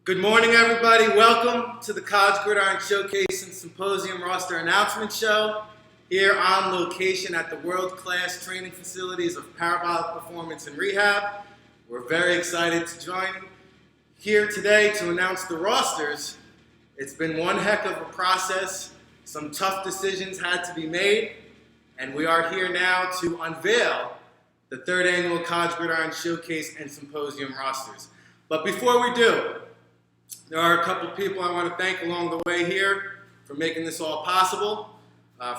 Good morning, everybody. Welcome to the College Gridiron Showcase and Symposium Roster Announcement Show here on location at the world-class training facilities of Parabolic Performance and Rehab. We're very excited to join here today to announce the rosters. It's been one heck of a process. Some tough decisions had to be made, and we are here now to unveil the third annual College Gridiron Showcase and Symposium rosters. But before we do, there are a couple people I want to thank along the way here for making this all possible.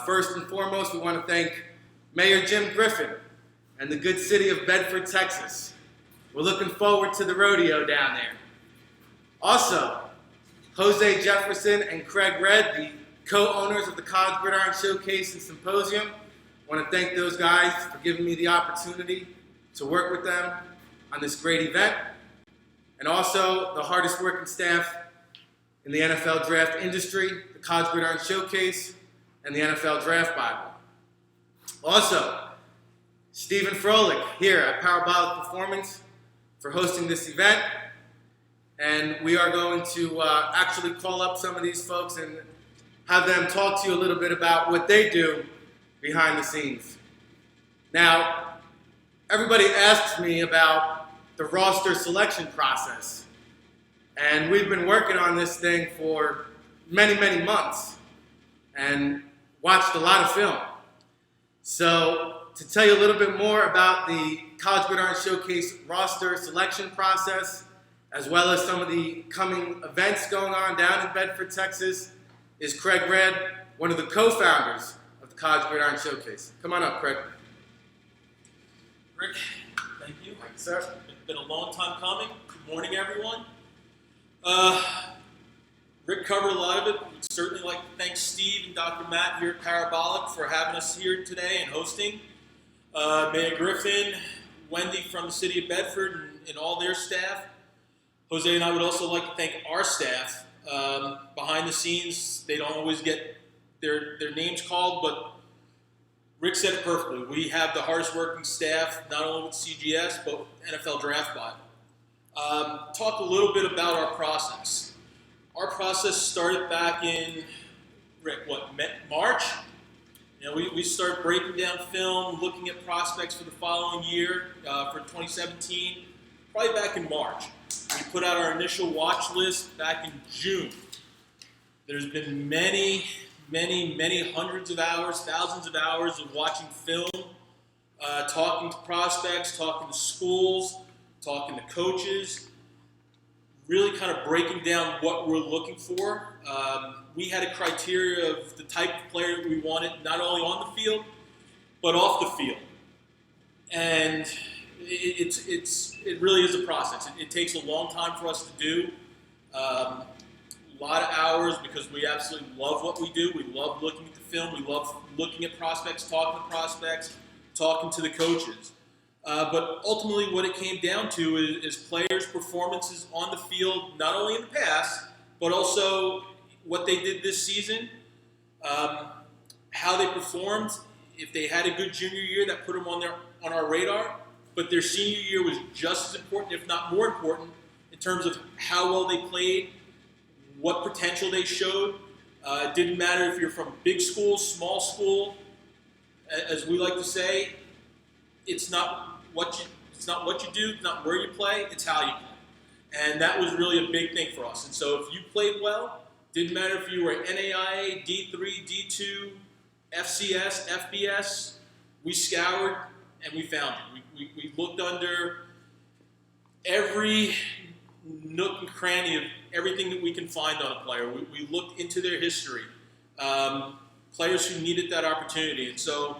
First and foremost, we want to thank Mayor Jim Griffin and the good city of Bedford, Texas. We're looking forward to the rodeo down there. Also, Jose Jefferson and Craig Red, the co-owners of the College Gridiron Showcase and Symposium. I want to thank those guys for giving me the opportunity to work with them on this great event. And also the hardest working staff in the NFL draft industry, the College Gridiron Showcase, and the NFL Draft Bible. Also, Stephen Froelich here at Parabolic Performance for hosting this event. And we are going to actually call up some of these folks and have them talk to you a little bit about what they do behind the scenes. Now, everybody asks me about the roster selection process. And we've been working on this thing for many, many months and watched a lot of film. So to tell you a little bit more about the College Gridiron Showcase roster selection process, as well as some of the coming events going on down in Bedford, Texas, is Craig Red, one of the co-founders of the College Gridiron Showcase. Come on up, Craig. Rick, thank you. Thank you, sir. It's been a long time coming. Good morning, everyone. Rick covered a lot of it. We'd certainly like to thank Steve and Dr. Matt here at Parabolic for having us here today and hosting. Mayor Griffin, Wendy from the city of Bedford, and all their staff. Jose and I would also like to thank our staff. Behind the scenes, they don't always get their names called, but Rick said it perfectly. We have the hardest working staff, not only with CGS, but NFL Draft Bible. Talk a little bit about our process. Our process started back in, Rick, March? You know, we started breaking down film, looking at prospects for the following year, for 2017, probably back in March. We put out our initial watch list back in June. There's been many hundreds of hours, thousands of hours of watching film, talking to prospects, talking to schools, talking to coaches, really kind of breaking down what we're looking for. We had a criteria of the type of player that we wanted, not only on the field, but off the field. And it really is a process. It takes a long time for us to do. A lot of hours because we absolutely love what we do. We love looking at the film. We love looking at prospects, talking to prospects, talking to the coaches. But ultimately what it came down to is players' performances on the field, not only in the past, but also what they did this season, how they performed. If they had a good junior year, that put them on our radar. But their senior year was just as important, if not more important, in terms of how well they played, what potential they showed. It didn't matter if you're from big school, small school. As we like to say, it's not what you do, it's not where you play, it's how you play. And that was really a big thing for us. And so if you played well, didn't matter if you were NAIA, D3, D2, FCS, FBS, we scoured and we found it. We looked under every nook and cranny of everything that we can find on a player. We looked into their history, players who needed that opportunity. And so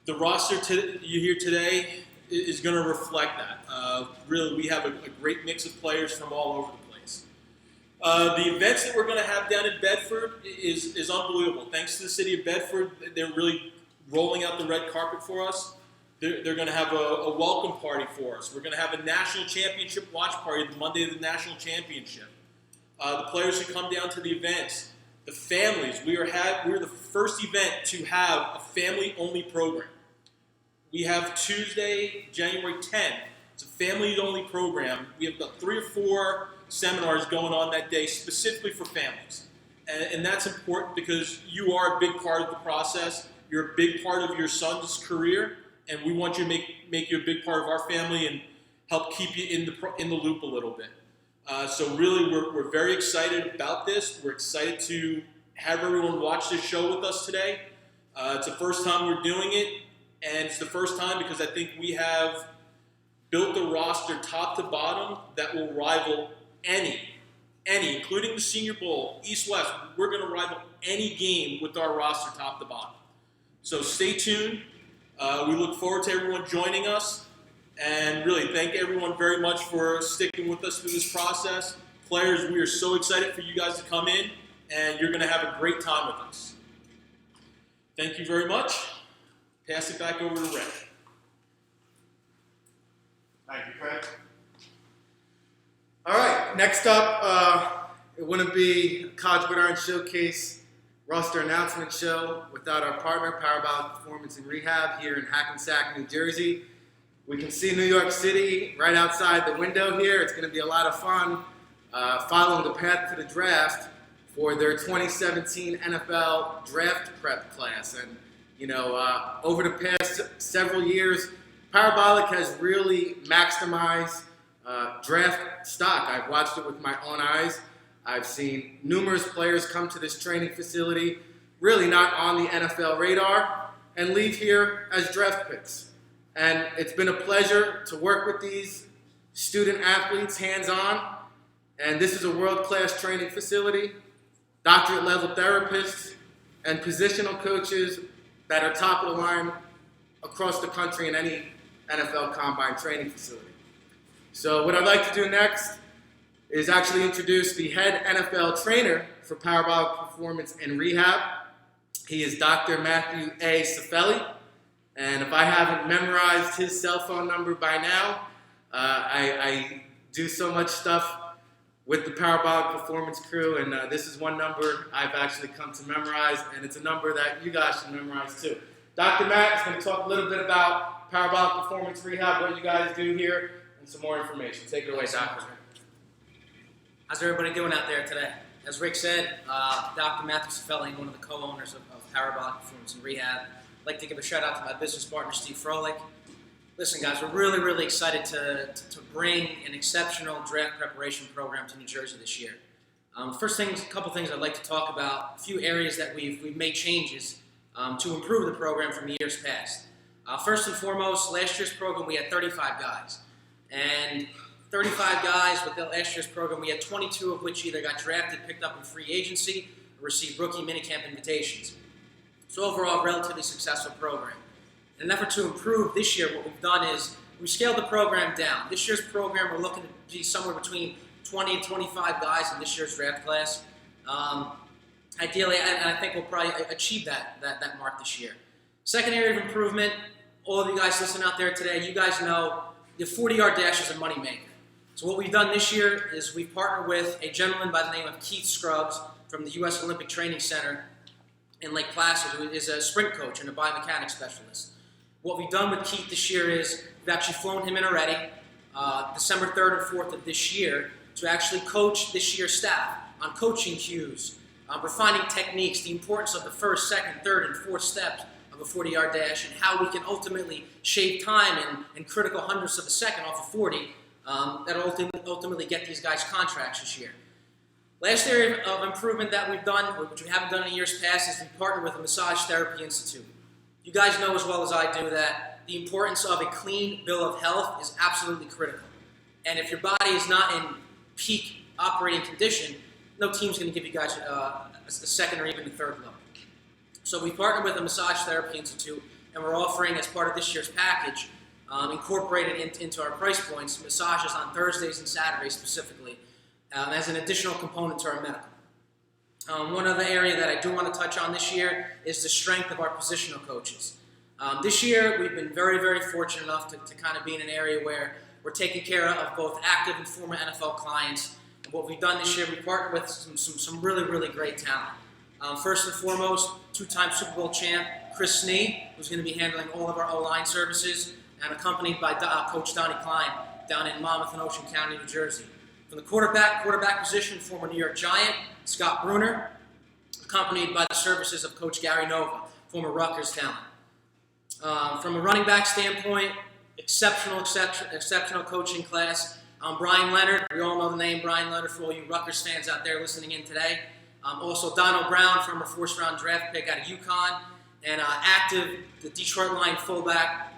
the roster you hear today is going to reflect that. Really, we have a great mix of players from all over the place. The events that we're going to have down in Bedford is unbelievable. Thanks to the city of Bedford, they're really rolling out the red carpet for us. They're going to have a welcome party for us. We're going to have a national championship watch party the Monday of the national championship. The players who come down to the events, the families. We're the first event to have a family-only program. We have Tuesday, January 10th. It's a family-only program. We have about 3 or 4 seminars going on that day specifically for families. And that's important because you are a big part of the process. You're a big part of your son's career, and we want you to make you a big part of our family and help keep you in the loop a little bit. So really, we're very excited about this. We're excited to have everyone watch this show with us today. It's the first time we're doing it, and it's the first time because I think we have built a roster top to bottom that will rival any, including the Senior Bowl, East-West. We're going to rival any game with our roster top to bottom. So stay tuned. We look forward to everyone joining us. And really, thank everyone very much for sticking with us through this process. Players, we are so excited for you guys to come in, and you're going to have a great time with us. Thank you very much. Pass it back over to Ray. Thank you, Craig. All right, next up, it wouldn't be College Gridiron Showcase roster announcement show without our partner, Parabolic Performance and Rehab, here in Hackensack, New Jersey. We can see New York City right outside the window here. It's going to be a lot of fun following the path to the draft for their 2017 NFL draft prep class. And, over the past several years, Parabolic has really maximized draft stock. I've watched it with my own eyes. I've seen numerous players come to this training facility, really not on the NFL radar, and leave here as draft picks. And it's been a pleasure to work with these student athletes hands-on. And this is a world-class training facility, doctorate-level therapists, and positional coaches that are top of the line across the country in any NFL Combine training facility. So what I'd like to do next is actually introduce the head NFL trainer for Parabolic Performance and Rehab. He is Dr. Matthew A. Cifelli. And if I haven't memorized his cell phone number by now, I do so much stuff with the Parabolic Performance crew, and this is one number I've actually come to memorize, and it's a number that you guys should memorize too. Dr. Matt is going to talk a little bit about Parabolic Performance Rehab, what you guys do here, and some more information. Take it away, Doctor. How's everybody doing out there today? As Rick said, Dr. Matthew Cifelli, one of the co-owners of Parabolic Performance and Rehab. I'd like to give a shout out to my business partner, Steve Froelich. Listen, guys, we're really, really excited to bring an exceptional draft preparation program to New Jersey this year. First things, a couple things I'd like to talk about, a few areas that we've made changes to improve the program from years past. First and foremost, last year's program, we had 35 guys. And 35 guys with the last year's program, we had 22 of which either got drafted, picked up in free agency, or received rookie minicamp invitations. So overall, relatively successful program. In an effort to improve this year, what we've done is we scaled the program down. This year's program, we're looking to be somewhere between 20 and 25 guys in this year's draft class. Ideally, and I think we'll probably achieve that mark this year. Second area of improvement, all of you guys listening out there today, you guys know the 40-yard dash is a moneymaker. So what we've done this year is we've partnered with a gentleman by the name of Keith Scruggs from the U.S. Olympic Training Center in Lake Placid, who is a sprint coach and a biomechanics specialist. What we've done with Keith this year is we've actually flown him in already, December 3rd and 4th of this year, to actually coach this year's staff on coaching cues, refining techniques, the importance of the first, second, third, and fourth steps of a 40-yard dash, and how we can ultimately shave time in critical hundredths of a second off of 40 that'll ultimately get these guys contracts this year. Last area of improvement that we've done, which we haven't done in years past, is we partnered with a Massage Therapy Institute. You guys know as well as I do that the importance of a clean bill of health is absolutely critical. And if your body is not in peak operating condition, no team's going to give you guys a second or even a third look. So we partnered with the Massage Therapy Institute, and we're offering, as part of this year's package, incorporated into our price points, massages on Thursdays and Saturdays specifically, as an additional component to our medical. One other area that I do want to touch on this year is the strength of our positional coaches. This year, we've been very, very fortunate enough to kind of be in an area where we're taking care of both active and former NFL clients. And what we've done this year, we partnered with some really, really great talent. First and foremost, two-time Super Bowl champ Chris Snee, who's going to be handling all of our O-line services, and accompanied by Coach Donnie Klein down in Monmouth and Ocean County, New Jersey. From the quarterback position, former New York Giant, Scott Bruner, accompanied by the services of Coach Gary Nova, former Rutgers talent. From a running back standpoint, exceptional coaching class. Brian Leonard, we all know the name Brian Leonard for all you Rutgers fans out there listening in today. Also Donald Brown, former first-round draft pick out of UConn, and active, the Detroit Lion fullback,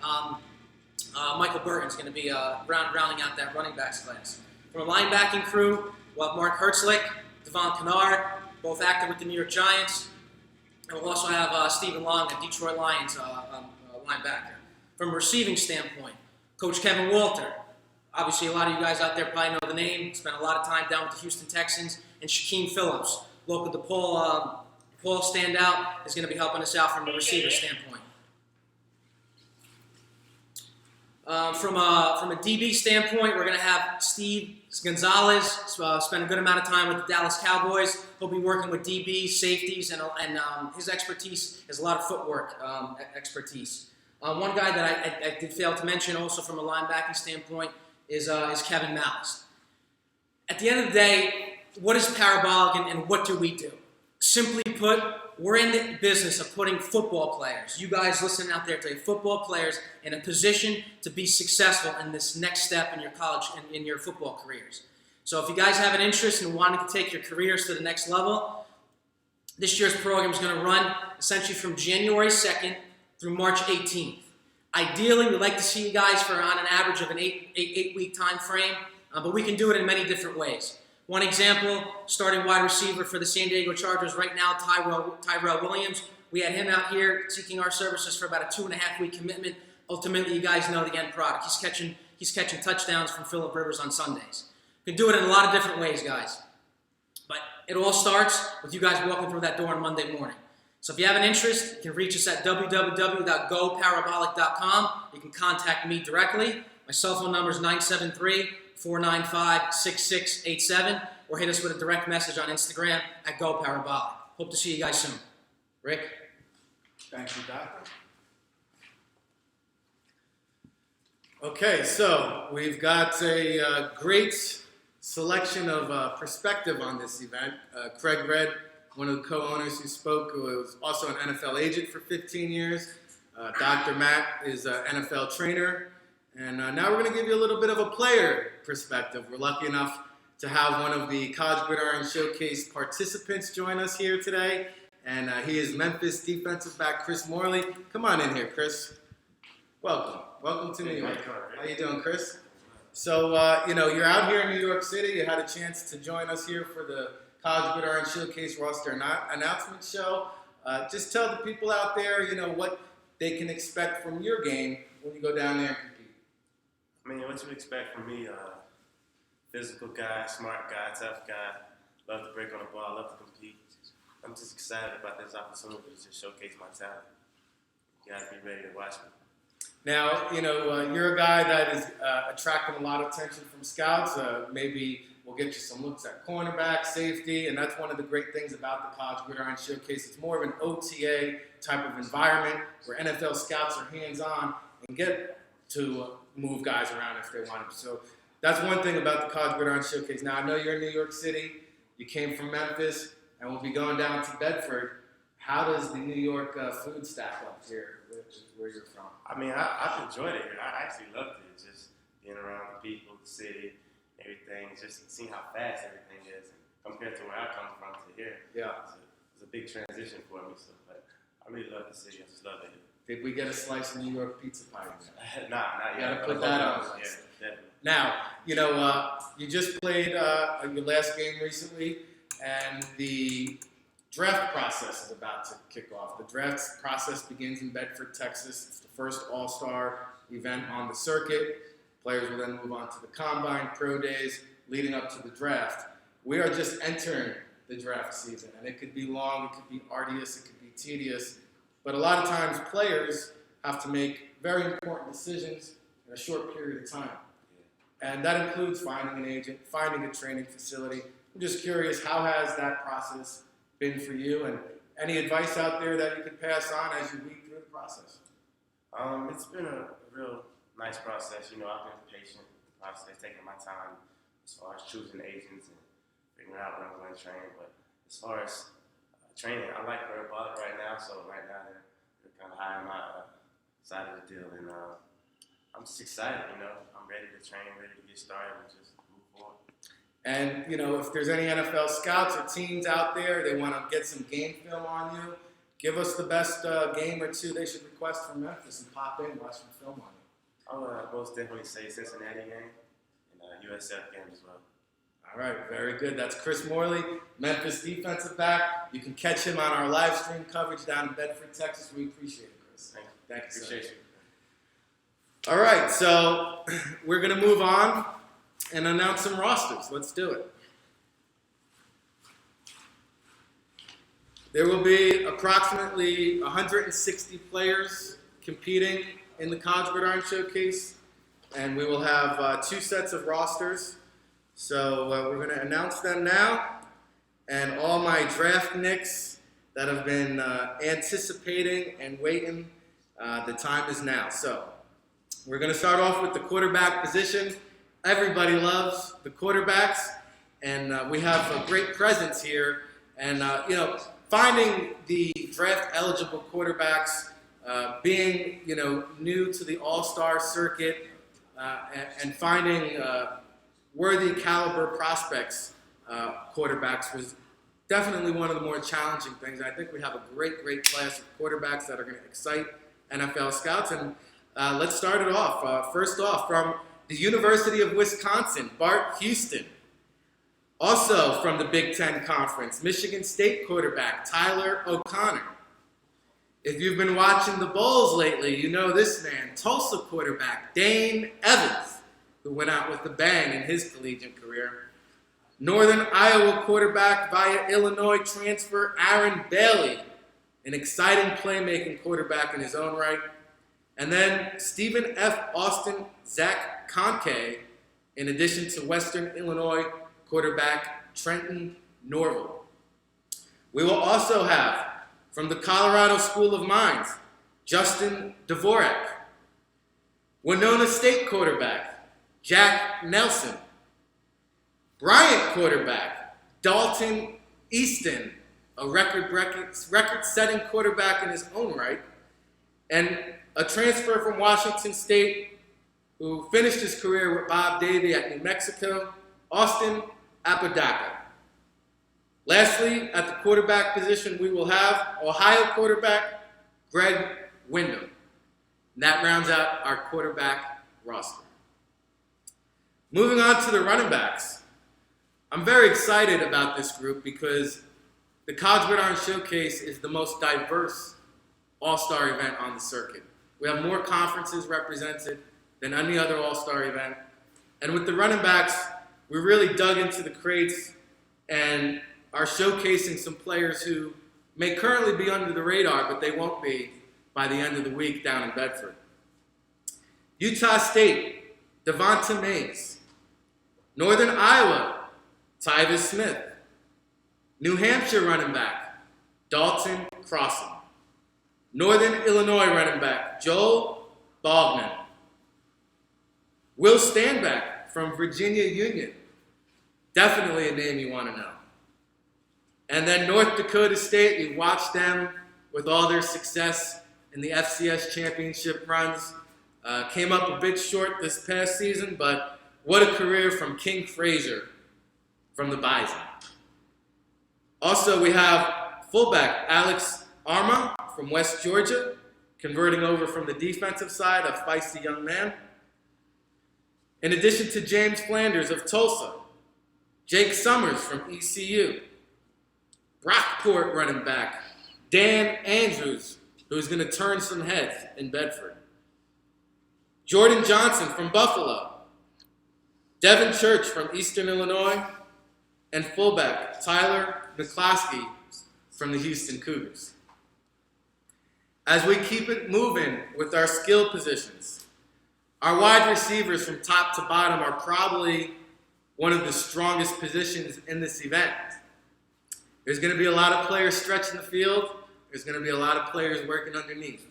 Michael Burton's going to be rounding out that running backs class. From a linebacking crew, we'll have Mark Hertzlick, Devon Kennard, both active with the New York Giants. And we'll also have Stephen Long, a Detroit Lions linebacker. From a receiving standpoint, Coach Kevin Walter. Obviously, a lot of you guys out there probably know the name. Spent a lot of time down with the Houston Texans. And Shaquem Phillips, local DePaul standout, is going to be helping us out from a receiver standpoint. From a DB standpoint, we're going to have Steve Gonzalez spend a good amount of time with the Dallas Cowboys. He'll be working with DBs, safeties, and his expertise is a lot of footwork expertise. One guy that I did fail to mention also from a linebacking standpoint is Kevin Malice. At the end of the day, what is Parabolic and what do we do? Simply put, we're in the business of putting football players, you guys listening out there today, football players in a position to be successful in this next step in your college and in your football careers. So if you guys have an interest in wanting to take your careers to the next level, this year's program is going to run essentially from January 2nd through March 18th. Ideally, we'd like to see you guys for on an average of an eight-week time frame, but we can do it in many different ways. One example, starting wide receiver for the San Diego Chargers right now, Tyrell Williams. We had him out here seeking our services for about a 2.5-week commitment. Ultimately, you guys know the end product. He's catching touchdowns from Phillip Rivers on Sundays. You can do it in a lot of different ways, guys. But it all starts with you guys walking through that door on Monday morning. So if you have an interest, you can reach us at www.goparabolic.com. You can contact me directly. My cell phone number is 973-495-6687, or hit us with a direct message on Instagram at GoParabolic. Hope to see you guys soon. Rick? Thank you, Doctor. Okay, so we've got a great selection of perspective on this event. Craig Red, one of the co-owners who spoke, who was also an NFL agent for 15 years. Dr. Matt is an NFL trainer. And now we're going to give you a little bit of a player perspective. We're lucky enough to have one of the College Gridiron Showcase participants join us here today. And he is Memphis defensive back Chris Morley. Come on in here, Chris. Welcome. Welcome to New York. How you doing, Chris? So, you're out here in New York City. You had a chance to join us here for the College Gridiron Showcase roster announcement show. Just tell the people out there, what they can expect from your game when you go down there and compete. I mean, what you expect from me, physical guy, smart guy, tough guy, love to break on the ball, love to compete. I'm just excited about this opportunity to just showcase my talent. You gotta be ready to watch me. Now, you're a guy that is attracting a lot of attention from scouts. Maybe we'll get you some looks at cornerback, safety, and that's one of the great things about the College Gridiron Showcase. It's more of an OTA type of environment where NFL scouts are hands-on and get to move guys around if they want to. So that's one thing about the College Gridiron Showcase. Now, I know you're in New York City. You came from Memphis, and we'll be going down to Bedford. How does the New York food stack up here, where you're from? I mean, I've enjoyed it here. I actually loved it. Just being around the people, the city, everything, just seeing how fast everything is. And compared to where I come from to here, Yeah. It's a big transition for me. So, but I really love the city. I just love it. Did we get a slice of New York pizza pie? Nah, not You yet. gotta put that on the Yeah, list. definitely. Now, you just played your last game recently, and the draft process is about to kick off. The draft process begins in Bedford, Texas. It's the first all-star event on the circuit. Players will then move on to the combine, pro days, leading up to the draft. We are just entering the draft season, and it could be long, it could be arduous, it could be tedious, but a lot of times players have to make very important decisions in a short period of time. And that includes finding an agent, finding a training facility. I'm just curious, how has that process been for you, and any advice out there that you could pass on as you weed through the process? It's been a real nice process. I've been patient in the process, taking my time, as far as choosing agents and figuring out when I'm going to train. But as far as training, I like Parabolic right now, so right now they're kind of high on my side of the deal, and I'm just excited, I'm ready to train, ready to get started, and just move forward. And, if there's any NFL scouts or teams out there, they want to get some game film on you, give us the best game or two they should request from Memphis and pop in, watch some film on you. I'll most definitely say Cincinnati game and USF game as well. All right, very good. That's Chris Morley, Memphis defensive back. You can catch him on our live stream coverage down in Bedford, Texas. We appreciate it, Chris. Thank you, sir. Appreciate you. All right, so we're going to move on and announce some rosters. Let's do it. There will be approximately 160 players competing in the College Gridiron Showcase, and we will have 2 sets of rosters. So we're going to announce them now, and all my draft nicks that have been anticipating and waiting, the time is now. So we're going to start off with the quarterback position. Everybody loves the quarterbacks, and we have a great presence here. And, finding the draft-eligible quarterbacks, being, new to the all-star circuit, and finding worthy caliber prospects, quarterbacks, was definitely one of the more challenging things. I think we have a great class of quarterbacks that are going to excite NFL scouts. And let's start it off. First off, from the University of Wisconsin, Bart Houston. Also from the Big Ten Conference, Michigan State quarterback Tyler O'Connor. If you've been watching the Bulls lately, you know this man, Tulsa quarterback Dane Evans, who went out with a bang in his collegiate career. Northern Iowa quarterback via Illinois transfer Aaron Bailey, an exciting playmaking quarterback in his own right. And then Stephen F. Austin Zach Conke, in addition to Western Illinois quarterback Trenton Norville. We will also have, from the Colorado School of Mines, Justin Dvorak. Winona State quarterback Jack Nelson. Bryant quarterback Dalton Easton, a record-setting quarterback in his own right. And a transfer from Washington State who finished his career with Bob Davie at New Mexico, Austin Apodaca. Lastly, at the quarterback position, we will have Ohio quarterback Greg Windham. And that rounds out our quarterback roster. Moving on to the running backs. I'm very excited about this group because the College Gridiron Showcase is the most diverse all-star event on the circuit. We have more conferences represented than any other all-star event. And with the running backs, we really dug into the crates and are showcasing some players who may currently be under the radar, but they won't be by the end of the week down in Bedford. Utah State, Devonta Mays. Northern Iowa, Tyvis Smith. New Hampshire running back, Dalton Crossan. Northern Illinois running back, Joel Bogman. Will Stanback from Virginia Union. Definitely a name you want to know. And then North Dakota State, you watched them with all their success in the FCS championship runs. Came up a bit short this past season, but what a career from King Frazier from the Bison. Also, we have fullback Alex Arma from West Georgia, converting over from the defensive side, a feisty young man. In addition to James Flanders of Tulsa, Jake Summers from ECU, Brockport running back Dan Andrews, who's going to turn some heads in Bedford, Jordan Johnson from Buffalo, Devin Church from Eastern Illinois, and fullback Tyler McCloskey from the Houston Cougars. As we keep it moving with our skill positions, our wide receivers from top to bottom are probably one of the strongest positions in this event. There's going to be a lot of players stretching the field. There's going to be a lot of players working underneath.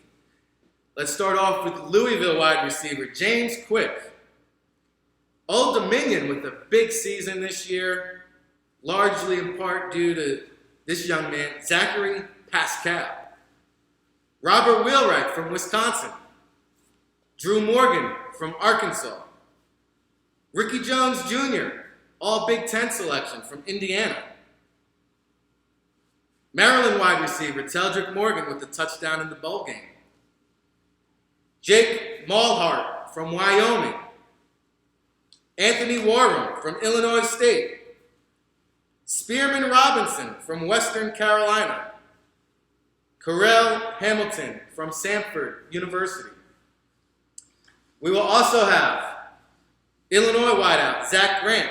Let's start off with Louisville wide receiver James Quick. Old Dominion with a big season this year, largely in part due to this young man, Zachary Pascal. Robert Wheelwright from Wisconsin. Drew Morgan from Arkansas. Ricky Jones Jr., all Big Ten selection from Indiana. Maryland wide receiver Teldrick Morgan with the touchdown in the bowl game. Jake Malhart from Wyoming. Anthony Warren from Illinois State. Spearman Robinson from Western Carolina. Carell Hamilton from Samford University. We will also have Illinois wideout Zach Grant.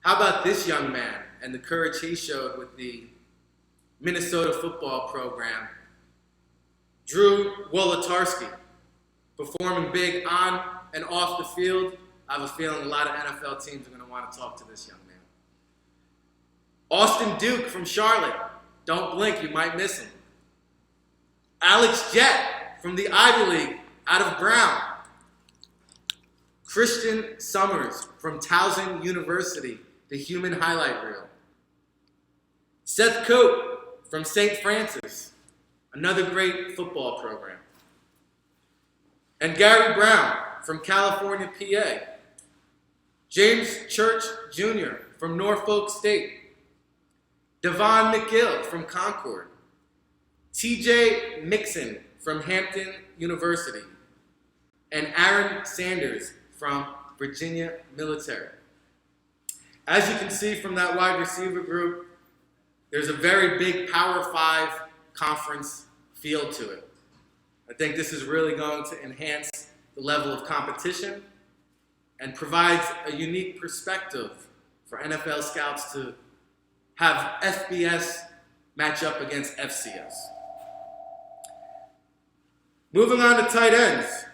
How about this young man and the courage he showed with the Minnesota football program? Drew Wolotarski, performing big on and off the field. I have a feeling a lot of NFL teams are going to want to talk to this young man. Austin Duke from Charlotte. Don't blink, you might miss him. Alex Jett from the Ivy League out of Brown. Christian Summers from Towson University, the human highlight reel. Seth Cope from St. Francis, another great football program. And Gary Brown from California, PA. James Church Jr. from Norfolk State. Devon McGill from Concord. TJ Mixon from Hampton University. And Aaron Sanders from Virginia Military. As you can see from that wide receiver group, there's a very big Power 5 conference feel to it. I think this is really going to enhance the level of competition and provides a unique perspective for NFL scouts to have FBS match up against FCS. Moving on to tight ends.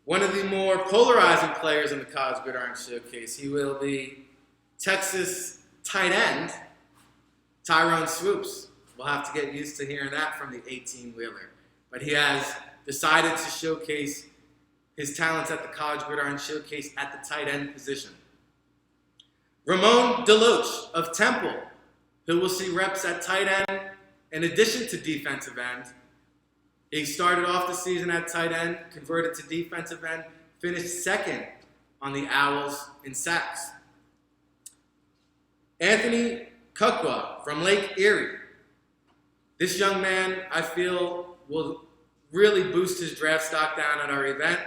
One of the more polarizing players in the College Gridiron Showcase. He will be Texas tight end, Tyrone Swoops. We'll have to get used to hearing that from the 18-wheeler. But he has decided to showcase his talents at the College Gridiron Showcase at the tight end position. Ramon Deloach of Temple, who will see reps at tight end in addition to defensive end. He started off the season at tight end, converted to defensive end, finished second on the Owls in sacks. Anthony Kukwa from Lake Erie. This young man, I feel, will really boost his draft stock down at our event,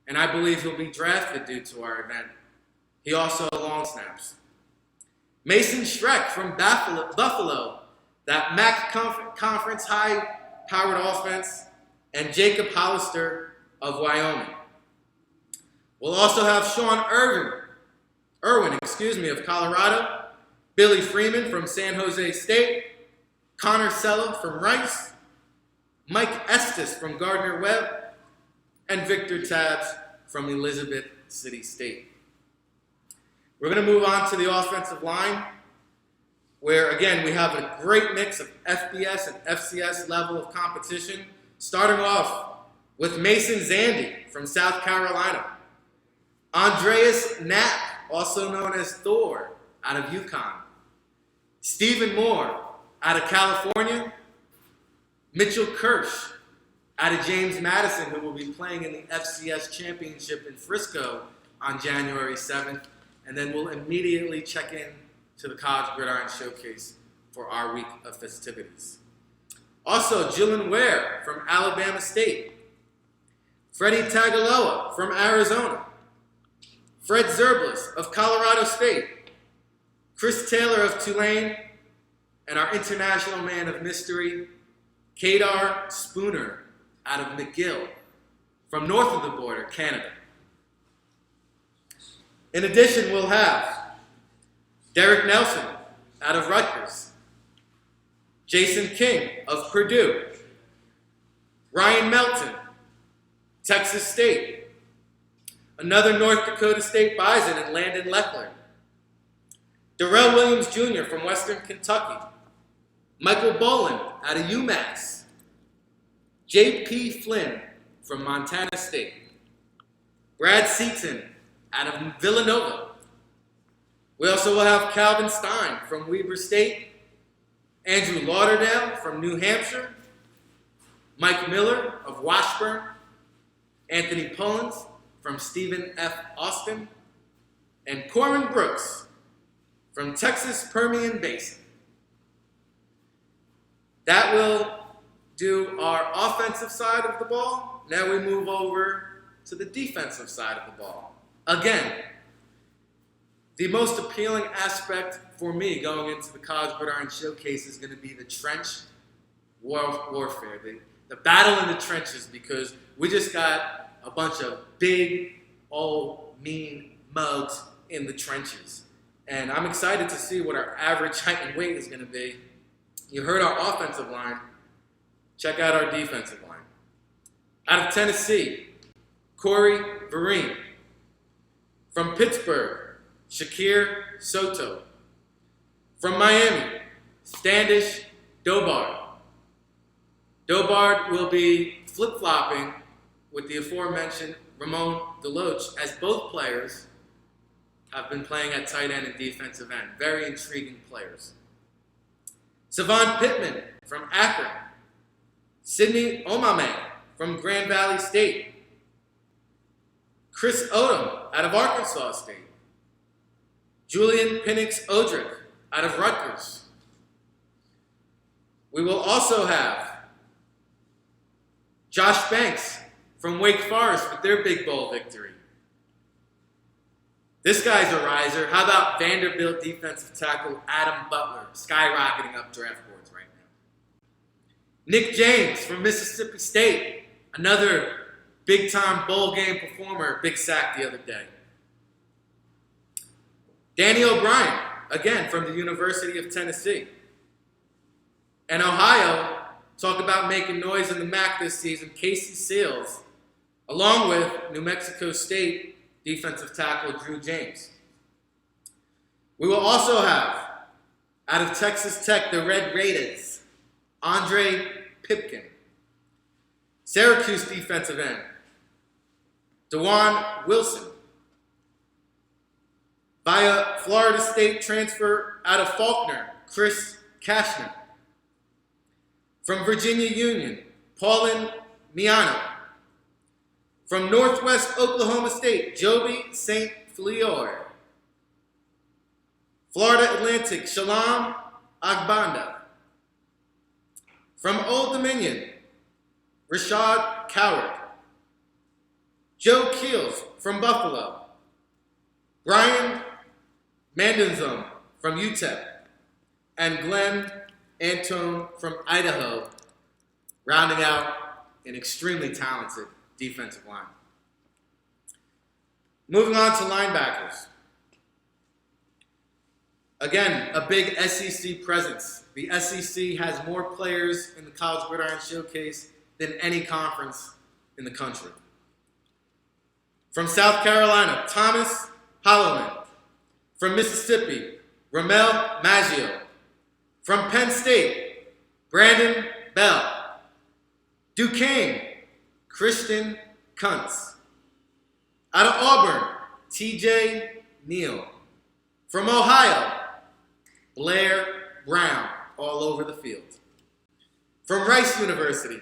and I believe he'll be drafted due to our event. He also long snaps. Mason Schreck from Buffalo, that MAC conference high-powered offense, and Jacob Hollister of Wyoming. We'll also have Sean Irwin of Colorado, Billy Freeman from San Jose State, Connor Sella from Rice, Mike Estes from Gardner-Webb, and Victor Tabbs from Elizabeth City State. We're going to move on to the offensive line, where, again, we have a great mix of FBS and FCS level of competition, starting off with Mason Zandy from South Carolina, Andreas Knapp, also known as Thor, out of UConn, Stephen Moore, out of California, Mitchell Kirsch, out of James Madison, who will be playing in the FCS Championship in Frisco on January 7th, and then we'll immediately check in to the College Gridiron Showcase for our week of festivities. Also, Jillian Ware from Alabama State, Freddie Tagaloa from Arizona, Fred Zerblis of Colorado State, Chris Taylor of Tulane, and our international man of mystery, Kadar Spooner out of McGill from north of the border, Canada. In addition, we'll have Derek Nelson out of Rutgers, Jason King of Purdue, Ryan Melton, Texas State, another North Dakota State Bison in Landon Leckler, Darrell Williams Jr. from Western Kentucky, Michael Boland out of UMass, J.P. Flynn from Montana State, Brad Seaton out of Villanova. We also will have Calvin Stein from Weber State, Andrew Lauderdale from New Hampshire, Mike Miller of Washburn, Anthony Pullins from Stephen F. Austin, and Corbin Brooks from Texas Permian Basin. That will do our offensive side of the ball. Now we move over to the defensive side of the ball. Again, the most appealing aspect for me going into the College Gridiron Showcase is going to be the trench warfare, the battle in the trenches, because we just got a bunch of big, old, mean mugs in the trenches. And I'm excited to see what our average height and weight is going to be. You heard our offensive line. Check out our defensive line. Out of Tennessee, Corey Vereen. From Pittsburgh, Shakir Soto. From Miami, Standish Dobard. Dobard will be flip-flopping with the aforementioned Ramon Deloach, as both players have been playing at tight end and defensive end. Very intriguing players. Savon Pittman from Akron. Sidney Omame from Grand Valley State. Chris Odom out of Arkansas State. Julian Penix Odrick out of Rutgers. We will also have Josh Banks from Wake Forest with their big bowl victory. This guy's a riser. How about Vanderbilt defensive tackle Adam Butler, skyrocketing up draft boards right now. Nick James from Mississippi State, another big-time bowl game performer, big sack the other day. Danny O'Brien, again from the University of Tennessee. And Ohio, talk about making noise in the MAC this season, Casey Seals, along with New Mexico State defensive tackle Drew James. We will also have, out of Texas Tech, the Red Raiders, Andre Pipkin. Syracuse defensive end, DeJuan Wilson. Via Florida State transfer out of Faulkner, Chris Kashner. From Virginia Union, Paulin Miano. From Northwest Oklahoma State, Joby St. Fleur. Florida Atlantic, Shalom Agbanda. From Old Dominion, Rashad Coward. Joe Keels from Buffalo. Brian Mandanzone from UTEP. And Glenn Antone from Idaho, rounding out an extremely talented defensive line. Moving on to linebackers. Again, a big SEC presence. The SEC has more players in the College Gridiron Showcase than any conference in the country. From South Carolina, Thomas Holloman. From Mississippi, Ramel Maggio. From Penn State, Brandon Bell. Duquesne, Christian Kuntz. Out of Auburn, TJ Neal. From Ohio, Blair Brown, all over the field. From Rice University,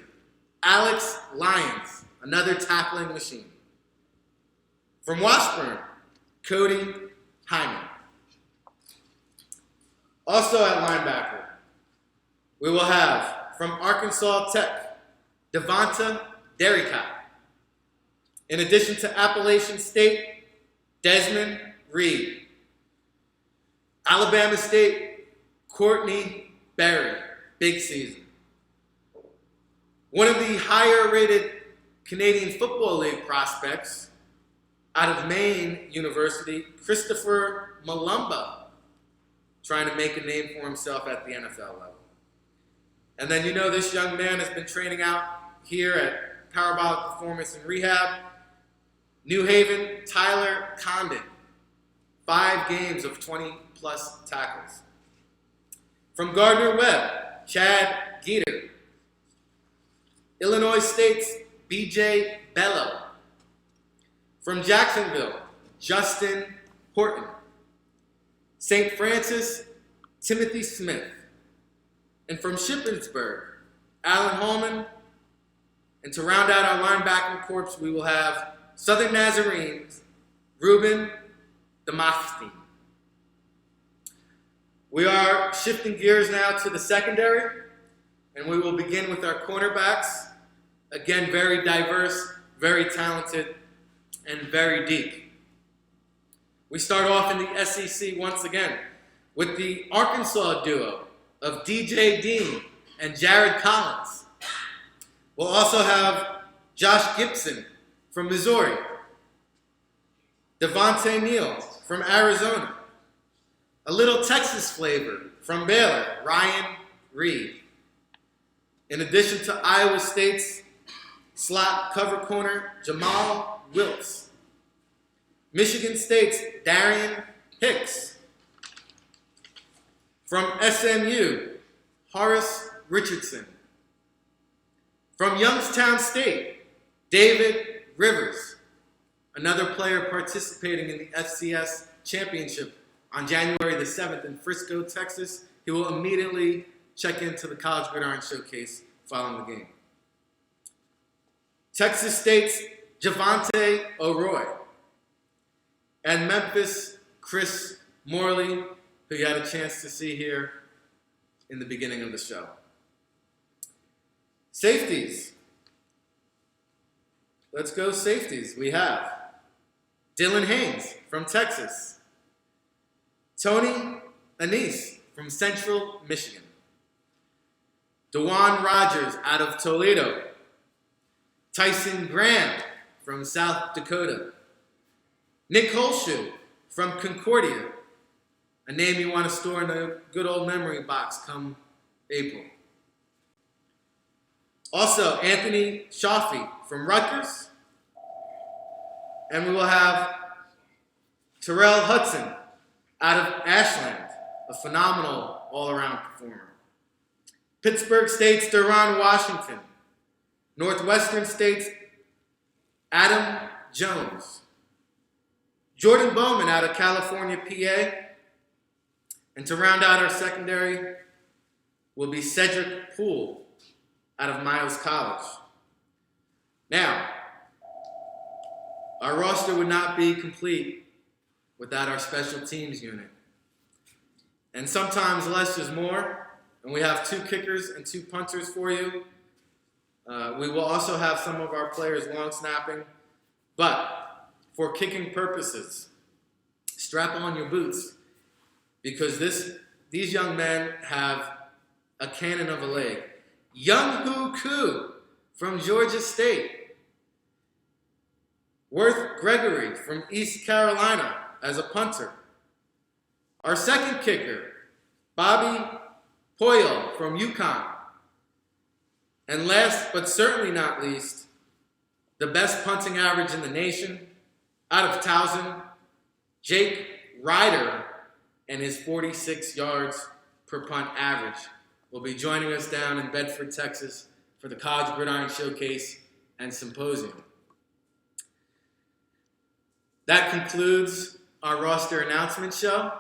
Alex Lyons, another tackling machine. From Washburn, Cody Hyman. Also at linebacker, we will have from Arkansas Tech, Devonta Derricott. In addition to Appalachian State, Desmond Reed. Alabama State, Courtney Berry, big season. One of the higher rated Canadian Football League prospects, out of Maine University, Christopher Malumba, trying to make a name for himself at the NFL level. And then you know this young man has been training out here at Parabolic Performance and Rehab. New Haven, Tyler Condon, 5 games of 20-plus tackles. From Gardner-Webb, Chad Geeter. Illinois State's B.J. Bello. From Jacksonville, Justin Horton. St. Francis, Timothy Smith. And from Shippensburg, Alan Hallman. And to round out our linebacking corps, we will have Southern Nazarenes, Ruben Demosthenes. We are shifting gears now to the secondary, and we will begin with our cornerbacks. Again, very diverse, very talented, and very deep. We start off in the SEC once again with the Arkansas duo of DJ Dean and Jared Collins. We'll also have Josh Gibson from Missouri, Devontae Neal from Arizona, a little Texas flavor from Baylor, Ryan Reed. In addition to Iowa State's slot cover corner, Jamal Wilkes. Michigan State's Darian Hicks. From SMU, Horace Richardson. From Youngstown State, David Rivers, another player participating in the FCS Championship on January the 7th in Frisco, Texas. He will immediately check into the College Gridiron Showcase following the game. Texas State's Javante O'Roy. And Memphis, Chris Morley, who you had a chance to see here in the beginning of the show. Safeties. Let's go safeties. We have Dylan Haynes from Texas. Tony Anise from Central Michigan. DeJuan Rogers out of Toledo. Tyson Graham from South Dakota. Nick Holshoe from Concordia, a name you want to store in a good old memory box come April. Also, Anthony Shafi from Rutgers. And we will have Terrell Hudson out of Ashland, a phenomenal all-around performer. Pittsburgh State's Deron Washington. Northwestern State's Adam Jones. Jordan Bowman out of California, PA. And to round out our secondary will be Cedric Poole out of Miles College. Now, our roster would not be complete without our special teams unit. And sometimes less is more, and we have 2 kickers and 2 punters for you. We will also have some of our players long snapping, but for kicking purposes, strap on your boots, because these young men have a cannon of a leg. Young-Hoo Koo from Georgia State. Worth Gregory from East Carolina as a punter. Our second kicker, Bobby Poyle from UConn. And last but certainly not least, the best punting average in the nation, out of Towson, Jake Ryder, and his 46 yards per punt average will be joining us down in Bedford, Texas for the College Gridiron Showcase and Symposium. That concludes our roster announcement show.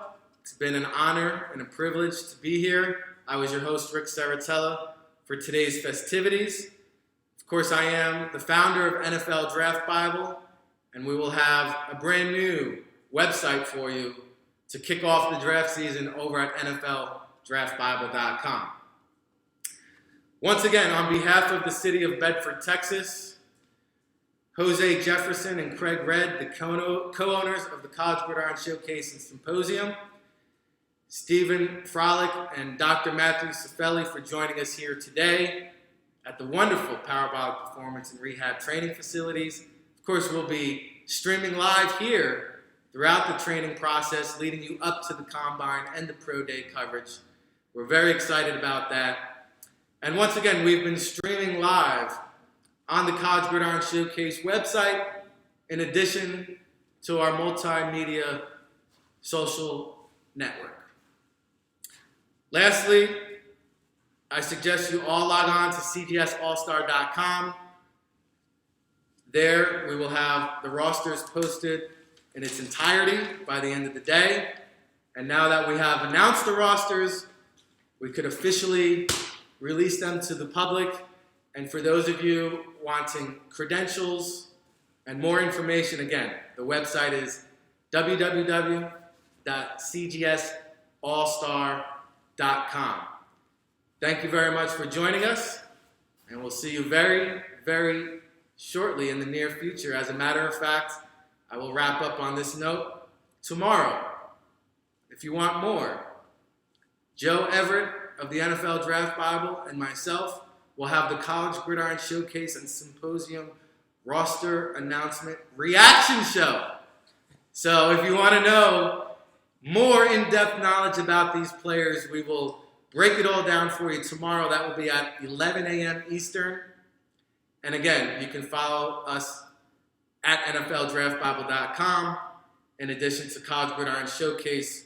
It's been an honor and a privilege to be here. I was your host, Rick Saratella, for today's festivities. Of course, I am the founder of NFL Draft Bible, and we will have a brand new website for you to kick off the draft season over at NFLDraftBible.com. Once again, on behalf of the city of Bedford, Texas, Jose Jefferson and Craig Redd, the co-owners of the College Gridiron Showcase and Symposium, Stephen Frolick and Dr. Matthew Cifelli for joining us here today at the wonderful Parabolic Performance and Rehab Training Facilities. Of course, we'll be streaming live here throughout the training process, leading you up to the Combine and the Pro Day coverage. We're very excited about that. And once again, we've been streaming live on the College Gridiron Showcase website, in addition to our multimedia social network. Lastly, I suggest you all log on to cgsallstar.com. There, we will have the rosters posted in its entirety by the end of the day. And now that we have announced the rosters, we could officially release them to the public. And for those of you wanting credentials and more information, again, the website is www.cgsallstar.com. Thank you very much for joining us, and we'll see you very, very shortly in the near future. As a matter of fact, I will wrap up on this note tomorrow. If you want more, Joe Everett of the NFL Draft Bible and myself will have the College Gridiron Showcase and Symposium roster announcement reaction show. So if you want to know more in-depth knowledge about these players, we will break it all down for you tomorrow. That will be at 11 a.m. Eastern. And again, you can follow us at NFLDraftBible.com in addition to College Gridiron Showcase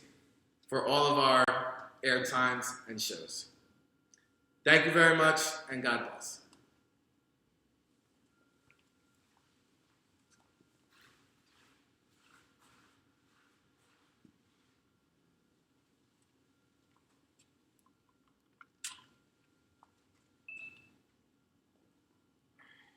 for all of our airtimes and shows. Thank you very much, and God bless.